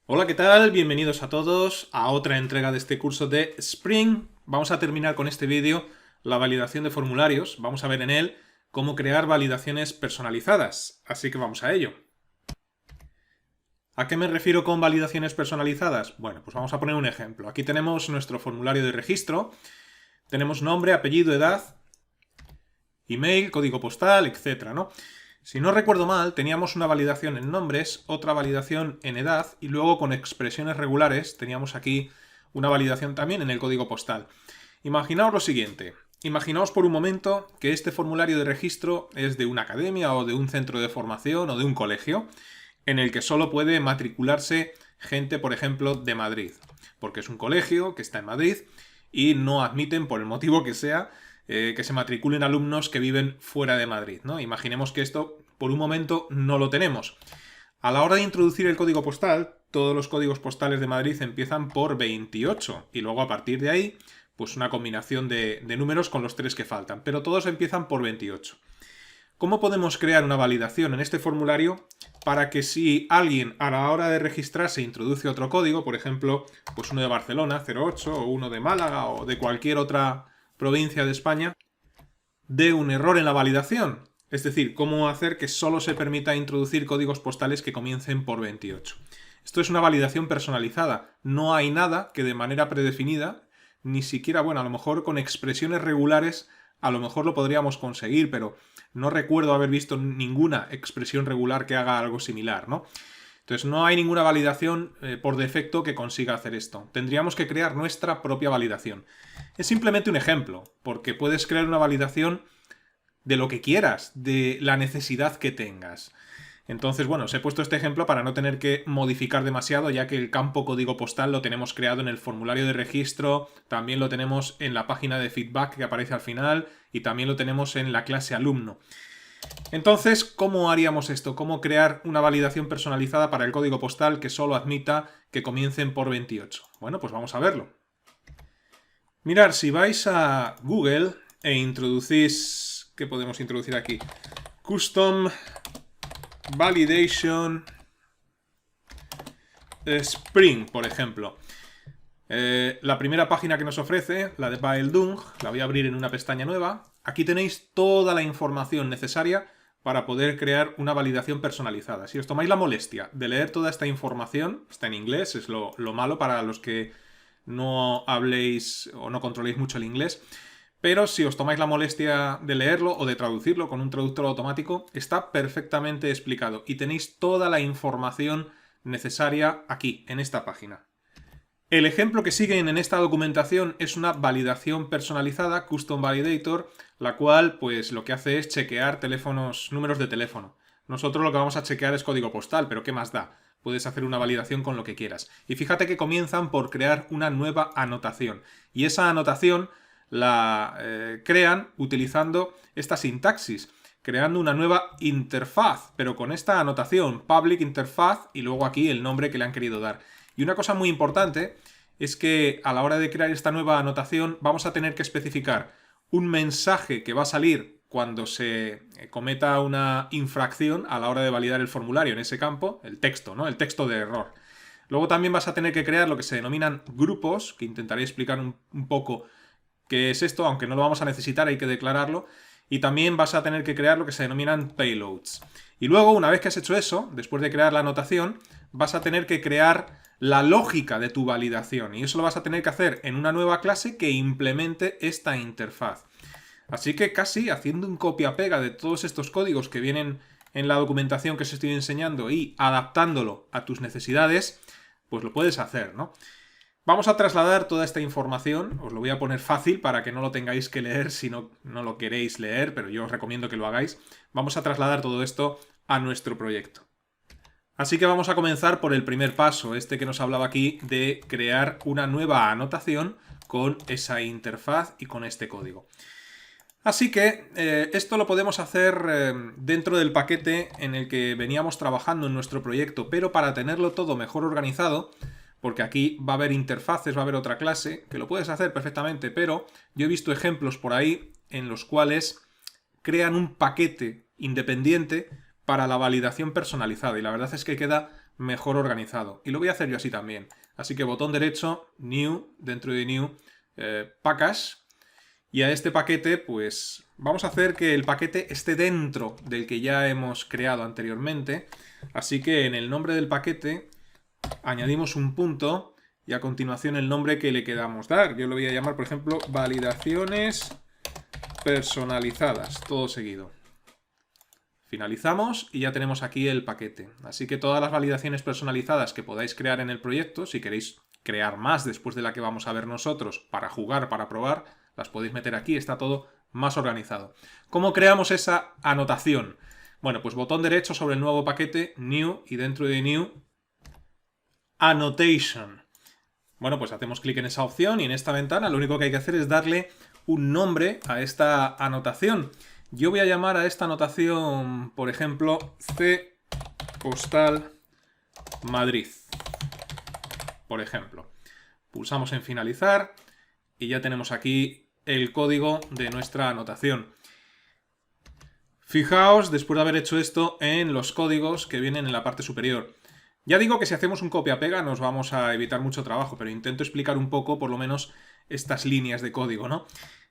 Hola, ¿qué tal? Bienvenidos a todos a otra entrega de este curso de Spring. Vamos a terminar con este vídeo la validación de formularios. Vamos a ver en él cómo crear validaciones personalizadas. Así que vamos a ello. ¿A qué me refiero con validaciones personalizadas? Bueno, pues vamos a poner un ejemplo. Aquí tenemos nuestro formulario de registro. Tenemos nombre, apellido, edad, email, código postal, etcétera, ¿no? Si no recuerdo mal, teníamos una validación en nombres, otra validación en edad y luego con expresiones regulares teníamos aquí una validación también en el código postal. Imaginaos lo siguiente. Imaginaos por un momento que este formulario de registro es de una academia o de un centro de formación o de un colegio en el que solo puede matricularse gente, por ejemplo, de Madrid, porque es un colegio que está en Madrid y no admiten, por el motivo que sea, que se matriculen alumnos que viven fuera de Madrid, ¿no? Imaginemos que esto, por un momento, no lo tenemos. A la hora de introducir el código postal, todos los códigos postales de Madrid empiezan por 28 y luego a partir de ahí, pues una combinación de números con los tres que faltan, pero todos empiezan por 28. ¿Cómo podemos crear una validación en este formulario para que si alguien a la hora de registrarse introduce otro código, por ejemplo, pues uno de Barcelona, 08, o uno de Málaga o de cualquier otra provincia de España, dé un error en la validación? Es decir, cómo hacer que solo se permita introducir códigos postales que comiencen por 28. Esto es una validación personalizada. No hay nada que de manera predefinida, ni siquiera, bueno, a lo mejor con expresiones regulares, a lo mejor lo podríamos conseguir, pero no recuerdo haber visto ninguna expresión regular que haga algo similar, ¿no? Entonces no hay ninguna validación por defecto que consiga hacer esto. Tendríamos que crear nuestra propia validación. Es simplemente un ejemplo, porque puedes crear una validación de lo que quieras, de la necesidad que tengas. Entonces, bueno, os he puesto este ejemplo para no tener que modificar demasiado, ya que el campo código postal lo tenemos creado en el formulario de registro, también lo tenemos en la página de feedback que aparece al final y también lo tenemos en la clase alumno. Entonces, ¿cómo haríamos esto? ¿Cómo crear una validación personalizada para el código postal que solo admita que comiencen por 28? Bueno, pues vamos a verlo. Mirad, si vais a Google e introducís... ¿Qué podemos introducir aquí? Custom Validation Spring, por ejemplo. La primera página que nos ofrece, la de Baeldung, la voy a abrir en una pestaña nueva. Aquí tenéis toda la información necesaria para poder crear una validación personalizada. Si os tomáis la molestia de leer toda esta información, está en inglés, es lo malo para los que no habléis o no controléis mucho el inglés, pero si os tomáis la molestia de leerlo o de traducirlo con un traductor automático, está perfectamente explicado y tenéis toda la información necesaria aquí, en esta página. El ejemplo que siguen en esta documentación es una validación personalizada, Custom Validator, la cual pues lo que hace es chequear números de teléfono. Nosotros lo que vamos a chequear es código postal, pero ¿qué más da? Puedes hacer una validación con lo que quieras. Y fíjate que comienzan por crear una nueva anotación. Y esa anotación la crean utilizando esta sintaxis, creando una nueva interfaz, pero con esta anotación, public interfaz, y luego aquí el nombre que le han querido dar. Y una cosa muy importante es que a la hora de crear esta nueva anotación vamos a tener que especificar un mensaje que va a salir cuando se cometa una infracción a la hora de validar el formulario en ese campo, el texto, ¿no? El texto de error. Luego también vas a tener que crear lo que se denominan grupos, que intentaré explicar un poco qué es esto, aunque no lo vamos a necesitar, hay que declararlo. Y también vas a tener que crear lo que se denominan payloads. Y luego, una vez que has hecho eso, después de crear la anotación, vas a tener que crear la lógica de tu validación. Y eso lo vas a tener que hacer en una nueva clase que implemente esta interfaz. Así que casi haciendo un copia-pega de todos estos códigos que vienen en la documentación que os estoy enseñando y adaptándolo a tus necesidades, pues lo puedes hacer, ¿no? Vamos a trasladar toda esta información, os lo voy a poner fácil para que no lo tengáis que leer si no lo queréis leer, pero yo os recomiendo que lo hagáis. Vamos a trasladar todo esto a nuestro proyecto. Así que vamos a comenzar por el primer paso, este que nos hablaba aquí de crear una nueva anotación con esa interfaz y con este código. Así que esto lo podemos hacer dentro del paquete en el que veníamos trabajando en nuestro proyecto, pero para tenerlo todo mejor organizado, porque aquí va a haber interfaces, va a haber otra clase, que lo puedes hacer perfectamente, pero yo he visto ejemplos por ahí en los cuales crean un paquete independiente para la validación personalizada y la verdad es que queda mejor organizado. Y lo voy a hacer yo así también. Así que botón derecho, New, dentro de New, Package. Y a este paquete, pues vamos a hacer que el paquete esté dentro del que ya hemos creado anteriormente. Así que en el nombre del paquete añadimos un punto y a continuación el nombre que le queramos dar. Yo lo voy a llamar, por ejemplo, validaciones personalizadas, todo seguido. Finalizamos y ya tenemos aquí el paquete. Así que todas las validaciones personalizadas que podáis crear en el proyecto, si queréis crear más después de la que vamos a ver nosotros para jugar, para probar, las podéis meter aquí, está todo más organizado. ¿Cómo creamos esa anotación? Bueno, pues botón derecho sobre el nuevo paquete, New, y dentro de New, Annotation. Bueno, pues hacemos clic en esa opción y en esta ventana lo único que hay que hacer es darle un nombre a esta anotación. Yo voy a llamar a esta anotación, por ejemplo, C Postal Madrid. Por ejemplo. Pulsamos en finalizar y ya tenemos aquí el código de nuestra anotación. Fijaos, después de haber hecho esto, en los códigos que vienen en la parte superior. Ya digo que si hacemos un copia-pega nos vamos a evitar mucho trabajo, pero intento explicar un poco, por lo menos, estas líneas de código, ¿no?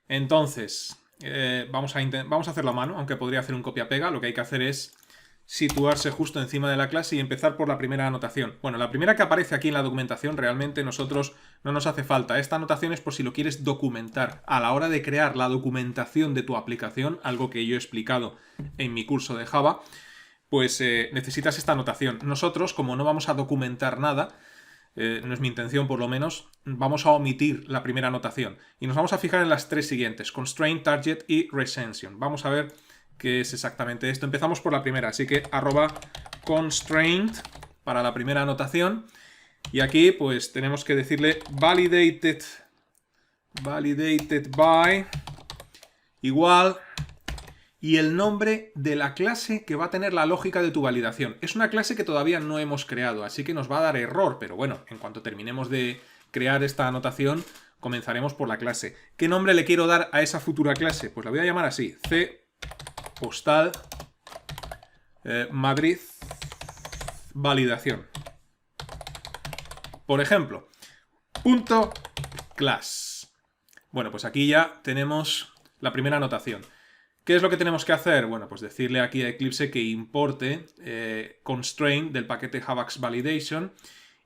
Entonces, vamos a hacerlo a mano, aunque podría hacer un copia-pega. Lo que hay que hacer es situarse justo encima de la clase y empezar por la primera anotación. Bueno, la primera que aparece aquí en la documentación realmente nosotros no nos hace falta. Esta anotación es por si lo quieres documentar. A la hora de crear la documentación de tu aplicación, algo que yo he explicado en mi curso de Java, pues necesitas esta anotación. Nosotros, como no vamos a documentar nada, no es mi intención por lo menos, vamos a omitir la primera anotación. Y nos vamos a fijar en las tres siguientes, Constraint, Target y Recension. Vamos a ver qué es exactamente esto. Empezamos por la primera, así que @constraint para la primera anotación. Y aquí pues tenemos que decirle validated by igual y el nombre de la clase que va a tener la lógica de tu validación. Es una clase que todavía no hemos creado, así que nos va a dar error, pero bueno, en cuanto terminemos de crear esta anotación, comenzaremos por la clase. ¿Qué nombre le quiero dar a esa futura clase? Pues la voy a llamar así, C Postal Madrid validación. Por ejemplo, .class. Bueno, pues aquí ya tenemos la primera anotación. ¿Qué es lo que tenemos que hacer? Bueno, pues decirle aquí a Eclipse que importe constraint del paquete Javax Validation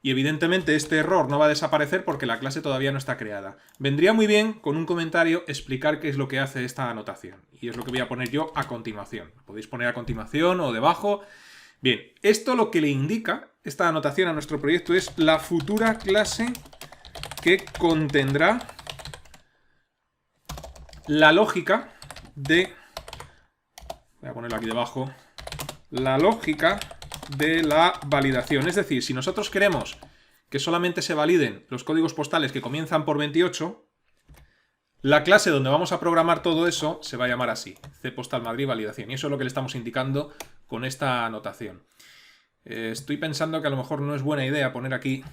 y evidentemente este error no va a desaparecer porque la clase todavía no está creada. Vendría muy bien con un comentario explicar qué es lo que hace esta anotación y es lo que voy a poner yo a continuación. Podéis poner a continuación o debajo. Bien, esto lo que le indica, esta anotación a nuestro proyecto es la futura clase que contendrá la lógica de... Voy a ponerlo aquí debajo. La lógica de la validación. Es decir, si nosotros queremos que solamente se validen los códigos postales que comienzan por 28, la clase donde vamos a programar todo eso se va a llamar así. C Postal Madrid validación. Y eso es lo que le estamos indicando con esta anotación. Estoy pensando que a lo mejor no es buena idea poner aquí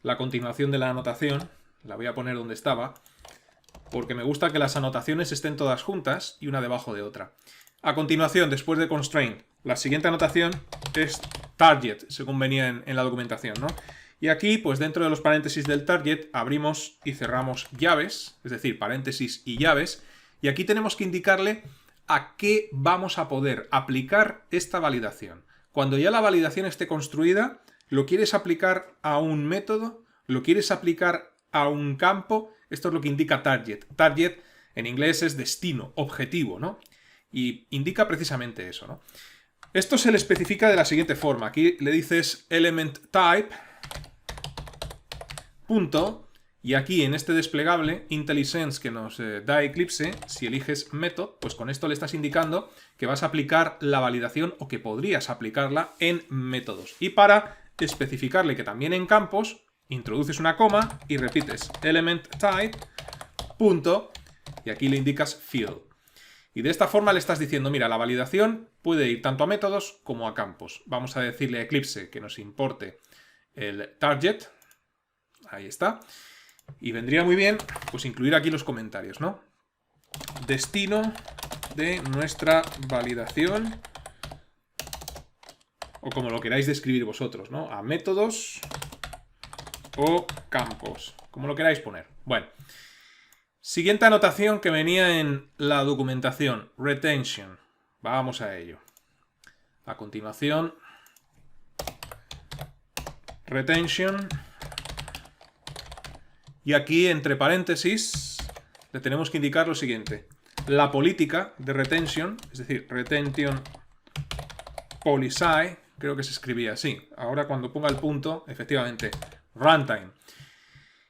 la continuación de la anotación. La voy a poner donde estaba. Porque me gusta que las anotaciones estén todas juntas y una debajo de otra. A continuación, después de constraint, la siguiente anotación es target, según venía en la documentación, ¿no? Y aquí, pues dentro de los paréntesis del target, abrimos y cerramos llaves, es decir, paréntesis y llaves, y aquí tenemos que indicarle a qué vamos a poder aplicar esta validación. Cuando ya la validación esté construida, ¿lo quieres aplicar a un método? ¿Lo quieres aplicar a un campo? Esto es lo que indica target. Target en inglés es destino, objetivo, ¿no? Y indica precisamente eso, ¿no? Esto se le especifica de la siguiente forma. Aquí le dices element type, punto, y aquí en este desplegable IntelliSense que nos da Eclipse, si eliges method, pues con esto le estás indicando que vas a aplicar la validación o que podrías aplicarla en métodos. Y para especificarle que también en campos, introduces una coma y repites element type, punto, y aquí le indicas field. Y de esta forma le estás diciendo, mira, la validación puede ir tanto a métodos como a campos. Vamos a decirle a Eclipse que nos importe el target. Ahí está. Y vendría muy bien, pues, incluir aquí los comentarios, ¿no? Destino de nuestra validación o como lo queráis describir vosotros, ¿no? A métodos o campos, como lo queráis poner. Bueno, siguiente anotación que venía en la documentación, retention. Vamos a ello. A continuación, retention. Y aquí, entre paréntesis, le tenemos que indicar lo siguiente. La política de retention, es decir, retention policy, creo que se escribía así. Ahora cuando ponga el punto, efectivamente, runtime.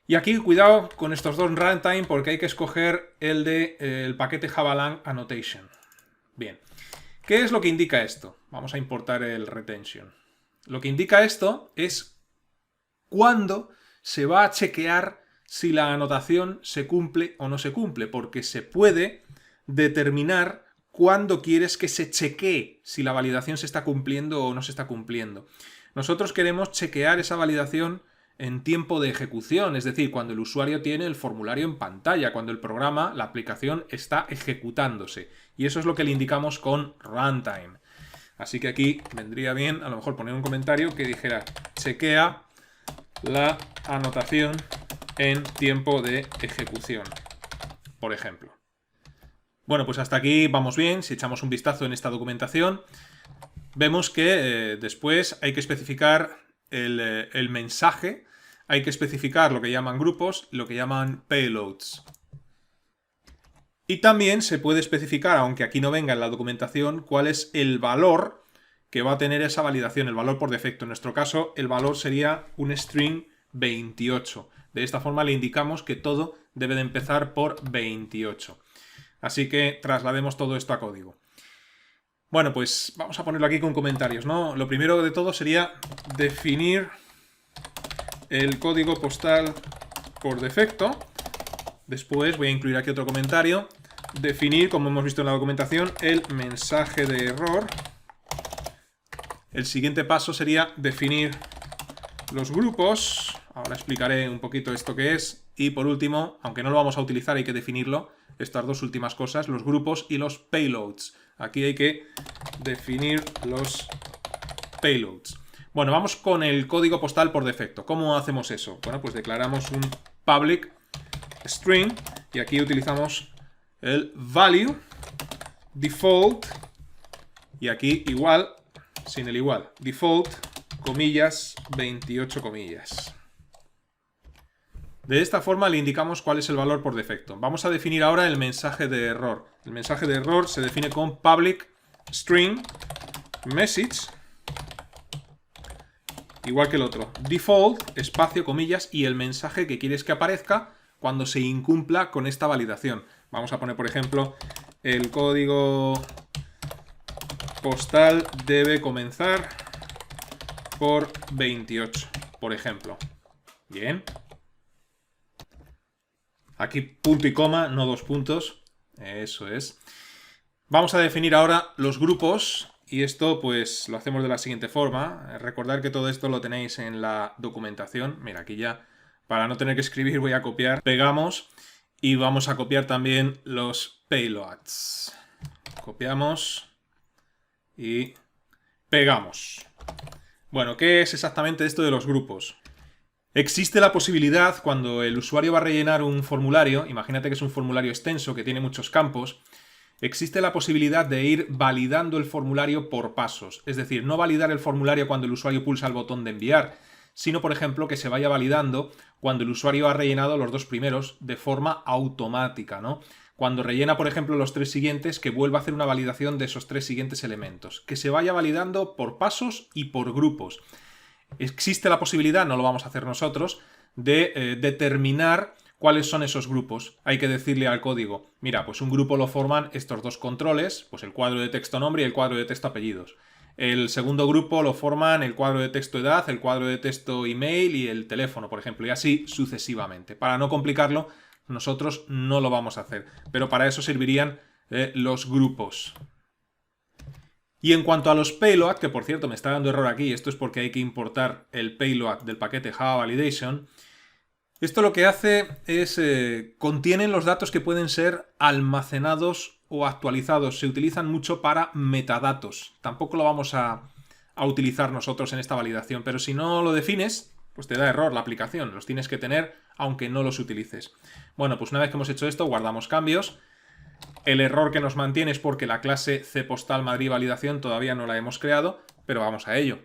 Y aquí cuidado con estos dos runtime porque hay que escoger el paquete Javalang Annotation. Bien, ¿qué es lo que indica esto? Vamos a importar el retention. Lo que indica esto es cuándo se va a chequear si la anotación se cumple o no se cumple, porque se puede determinar cuándo quieres que se chequee si la validación se está cumpliendo o no se está cumpliendo. Nosotros queremos chequear esa validación en tiempo de ejecución, es decir, cuando el usuario tiene el formulario en pantalla, cuando el programa, la aplicación, está ejecutándose. Y eso es lo que le indicamos con runtime. Así que aquí vendría bien a lo mejor poner un comentario que dijera chequea la anotación en tiempo de ejecución, por ejemplo. Bueno, pues hasta aquí vamos bien. Si echamos un vistazo en esta documentación, vemos que después hay que especificar el mensaje, hay que especificar lo que llaman grupos, lo que llaman payloads. Y también se puede especificar, aunque aquí no venga en la documentación, cuál es el valor que va a tener esa validación, el valor por defecto. En nuestro caso, el valor sería un string 28. De esta forma le indicamos que todo debe de empezar por 28. Así que traslademos todo esto a código. Bueno, pues vamos a ponerlo aquí con comentarios, ¿no? Lo primero de todo sería definir el código postal por defecto. Después voy a incluir aquí otro comentario. Definir, como hemos visto en la documentación, el mensaje de error. El siguiente paso sería definir los grupos. Ahora explicaré un poquito esto que es. Y por último, aunque no lo vamos a utilizar, hay que definirlo, estas dos últimas cosas, los grupos y los payloads. Aquí hay que definir los payloads. Bueno, vamos con el código postal por defecto. ¿Cómo hacemos eso? Bueno, pues declaramos un public string y aquí utilizamos el value default y aquí igual, sin el igual, default, comillas, 28 comillas. De esta forma le indicamos cuál es el valor por defecto. Vamos a definir ahora el mensaje de error. El mensaje de error se define con public string message, igual que el otro. Default, espacio, comillas, y el mensaje que quieres que aparezca cuando se incumpla con esta validación. Vamos a poner, por ejemplo, el código postal debe comenzar por 28, por ejemplo. Bien. Aquí punto y coma, no dos puntos. Eso es. Vamos a definir ahora los grupos. Y esto pues lo hacemos de la siguiente forma. Recordad que todo esto lo tenéis en la documentación. Mira, aquí ya, para no tener que escribir, voy a copiar. Pegamos y vamos a copiar también los payloads. Copiamos y pegamos. Bueno, ¿qué es exactamente esto de los grupos? Existe la posibilidad, cuando el usuario va a rellenar un formulario, imagínate que es un formulario extenso que tiene muchos campos, existe la posibilidad de ir validando el formulario por pasos. Es decir, no validar el formulario cuando el usuario pulsa el botón de enviar, sino, por ejemplo, que se vaya validando cuando el usuario ha rellenado los dos primeros de forma automática, ¿no? Cuando rellena, por ejemplo, los tres siguientes, que vuelva a hacer una validación de esos tres siguientes elementos. Que se vaya validando por pasos y por grupos. Existe la posibilidad, no lo vamos a hacer nosotros, de determinar cuáles son esos grupos. Hay que decirle al código, mira, pues un grupo lo forman estos dos controles, pues el cuadro de texto nombre y el cuadro de texto apellidos. El segundo grupo lo forman el cuadro de texto edad, el cuadro de texto email y el teléfono, por ejemplo, y así sucesivamente. Para no complicarlo, nosotros no lo vamos a hacer, pero para eso servirían los grupos. Y en cuanto a los payload, que por cierto me está dando error aquí, esto es porque hay que importar el payload del paquete Java Validation, esto lo que hace es contienen los datos que pueden ser almacenados o actualizados. Se utilizan mucho para metadatos. Tampoco lo vamos a a utilizar nosotros en esta validación. Pero si no lo defines, pues te da error la aplicación. Los tienes que tener aunque no los utilices. Bueno, pues una vez que hemos hecho esto, guardamos cambios. El error que nos mantiene es porque la clase cpostal Madrid validación todavía no la hemos creado, pero vamos a ello.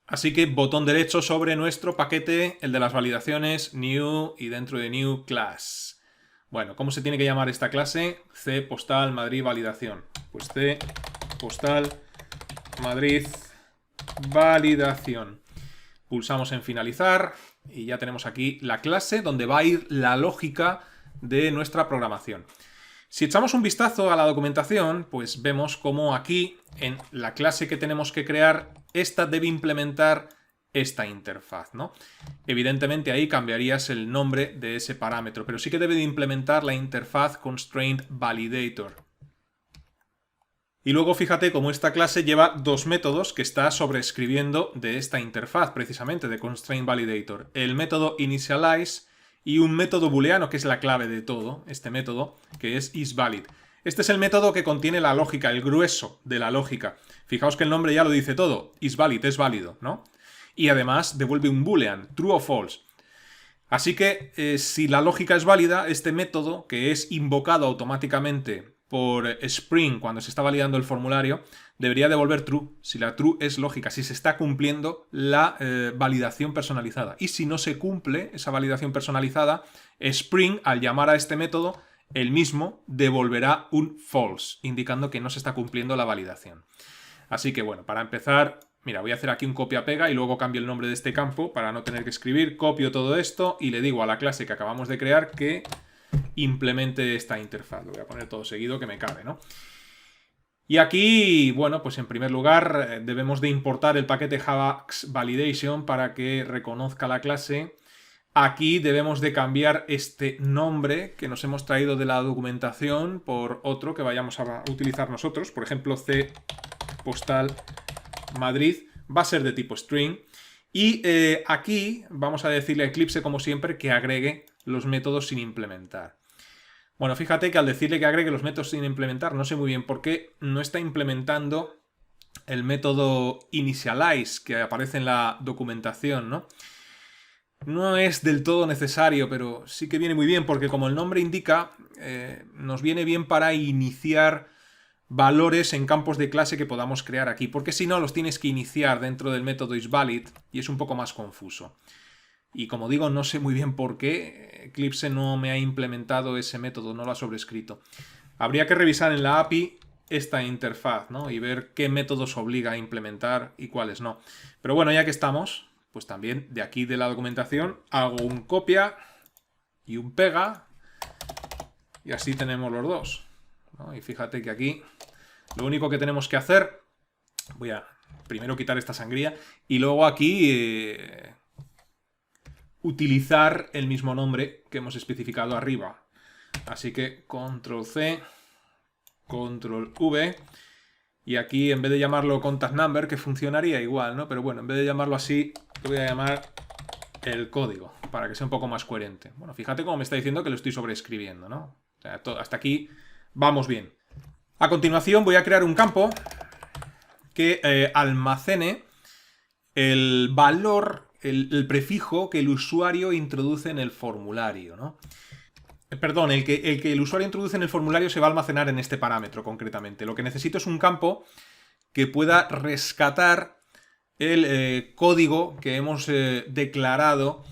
Así que botón derecho sobre nuestro paquete, el de las validaciones, New y dentro de New Class. Bueno, ¿cómo se tiene que llamar esta clase? Cpostal Madrid validación. Pues Cpostal Madrid validación. Pulsamos en finalizar y ya tenemos aquí la clase donde va a ir la lógica de nuestra programación. Si echamos un vistazo a la documentación, pues vemos cómo aquí, en la clase que tenemos que crear, esta debe implementar esta interfaz, ¿no? Evidentemente ahí cambiarías el nombre de ese parámetro, pero sí que debe de implementar la interfaz constraint validator. Y luego fíjate cómo esta clase lleva dos métodos que está sobreescribiendo de esta interfaz, precisamente, de constraint validator. El método initialize y un método booleano, que es la clave de todo, este método, que es isValid. Este es el método que contiene la lógica, el grueso de la lógica. Fijaos que el nombre ya lo dice todo, isValid, es válido, ¿no? Y además devuelve un boolean, true o false. Así que si la lógica es válida, este método, que es invocado automáticamente por Spring cuando se está validando el formulario, debería devolver true, si la true es lógica, si se está cumpliendo la validación personalizada. Y si no se cumple esa validación personalizada, Spring, al llamar a este método, el mismo devolverá un false, indicando que no se está cumpliendo la validación. Así que bueno, para empezar, mira, voy a hacer aquí un copia-pega y luego cambio el nombre de este campo para no tener que escribir, copio todo esto y le digo a la clase que acabamos de crear que implemente esta interfaz. Lo voy a poner todo seguido que me cabe, ¿no? Y aquí, bueno, pues en primer lugar debemos de importar el paquete Javax Validation para que reconozca la clase. Aquí debemos de cambiar este nombre que nos hemos traído de la documentación por otro que vayamos a utilizar nosotros. Por ejemplo, Cpostal Madrid va a ser de tipo string. Y aquí vamos a decirle a Eclipse, como siempre, que agregue los métodos sin implementar. Bueno, fíjate que al decirle que agregue los métodos sin implementar, no sé muy bien por qué no está implementando el método initialize que aparece en la documentación, ¿no? No es del todo necesario, pero sí que viene muy bien porque, como el nombre indica, nos viene bien para iniciar valores en campos de clase que podamos crear aquí, porque si no los tienes que iniciar dentro del método isValid y es un poco más confuso. Y como digo, no sé muy bien por qué Eclipse no me ha implementado ese método, no lo ha sobrescrito. Habría que revisar en la API esta interfaz, ¿no? Y ver qué métodos obliga a implementar y cuáles no. Pero bueno, ya que estamos, pues también de aquí de la documentación hago un copia y un pega y así tenemos los dos, ¿no? Y fíjate que aquí lo único que tenemos que hacer, voy a primero quitar esta sangría y luego aquí utilizar el mismo nombre que hemos especificado arriba. Así que control C, control V, y aquí en vez de llamarlo contact number, que funcionaría igual, ¿no? Pero bueno, en vez de llamarlo así, lo voy a llamar el código, para que sea un poco más coherente. Bueno, fíjate cómo me está diciendo que lo estoy sobreescribiendo, ¿no? O sea, hasta aquí vamos bien. A continuación voy a crear un campo que almacene el valor, el prefijo que el usuario introduce en el formulario, ¿no? Perdón, el que el usuario introduce en el formulario se va a almacenar en este parámetro concretamente. Lo que necesito es un campo que pueda rescatar el código que hemos declarado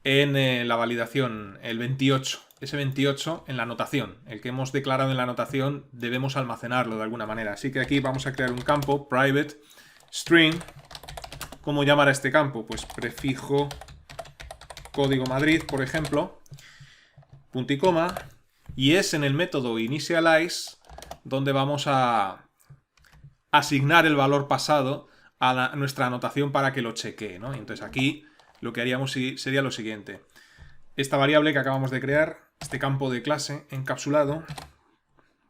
en la validación, el 28. Ese 28 en la anotación. El que hemos declarado en la anotación debemos almacenarlo de alguna manera. Así que aquí vamos a crear un campo, private string. ¿Cómo llamar a este campo? Pues prefijo código Madrid, por ejemplo, punto y coma, y es en el método initialize donde vamos a asignar el valor pasado a nuestra anotación para que lo chequee, ¿no? Entonces aquí lo que haríamos sería lo siguiente. Esta variable que acabamos de crear, este campo de clase encapsulado,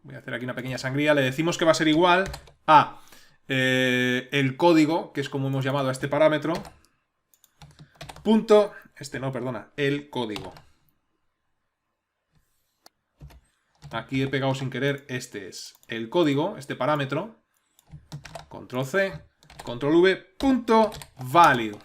voy a hacer aquí una pequeña sangría, le decimos que va a ser igual a el código, que es como hemos llamado a este parámetro, punto, el código. Aquí he pegado sin querer, este es el código, este parámetro, control C, control V, punto valid.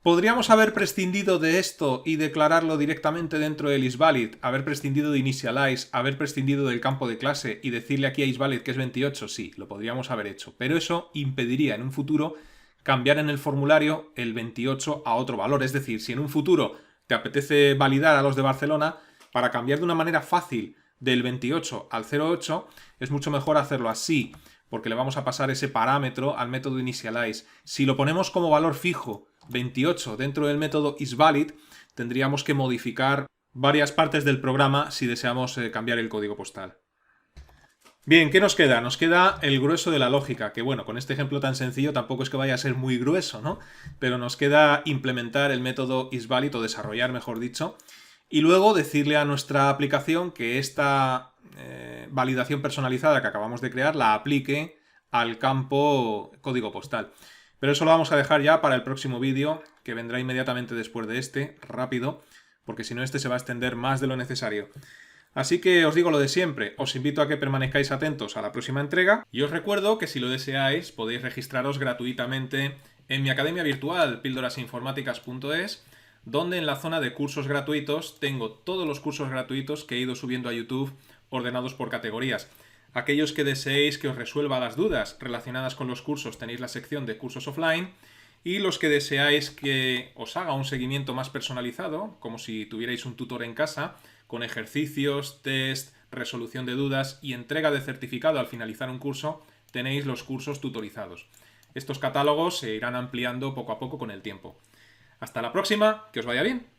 ¿Podríamos haber prescindido de esto y declararlo directamente dentro del isValid? Haber prescindido de initialize, haber prescindido del campo de clase y decirle aquí a isValid que es 28? Sí, lo podríamos haber hecho. Pero eso impediría en un futuro cambiar en el formulario el 28 a otro valor. Es decir, si en un futuro te apetece validar a los de Barcelona, para cambiar de una manera fácil del 28 al 08, es mucho mejor hacerlo así, porque le vamos a pasar ese parámetro al método initialize. Si lo ponemos como valor fijo 28 dentro del método isValid, tendríamos que modificar varias partes del programa si deseamos cambiar el código postal. Bien, ¿qué nos queda? Nos queda el grueso de la lógica, que bueno, con este ejemplo tan sencillo tampoco es que vaya a ser muy grueso, ¿no? Pero nos queda implementar el método isValid, o desarrollar, mejor dicho, y luego decirle a nuestra aplicación que esta validación personalizada que acabamos de crear la aplique al campo código postal. Pero eso lo vamos a dejar ya para el próximo vídeo, que vendrá inmediatamente después de este, rápido, porque si no este se va a extender más de lo necesario. Así que os digo lo de siempre, os invito a que permanezcáis atentos a la próxima entrega y os recuerdo que si lo deseáis podéis registraros gratuitamente en mi academia virtual pildorasinformáticas.es, donde en la zona de cursos gratuitos tengo todos los cursos gratuitos que he ido subiendo a YouTube ordenados por categorías. Aquellos que deseéis que os resuelva las dudas relacionadas con los cursos tenéis la sección de cursos offline, y los que deseáis que os haga un seguimiento más personalizado, como si tuvierais un tutor en casa, con ejercicios, test, resolución de dudas y entrega de certificado al finalizar un curso, tenéis los cursos tutorizados. Estos catálogos se irán ampliando poco a poco con el tiempo. Hasta la próxima, que os vaya bien.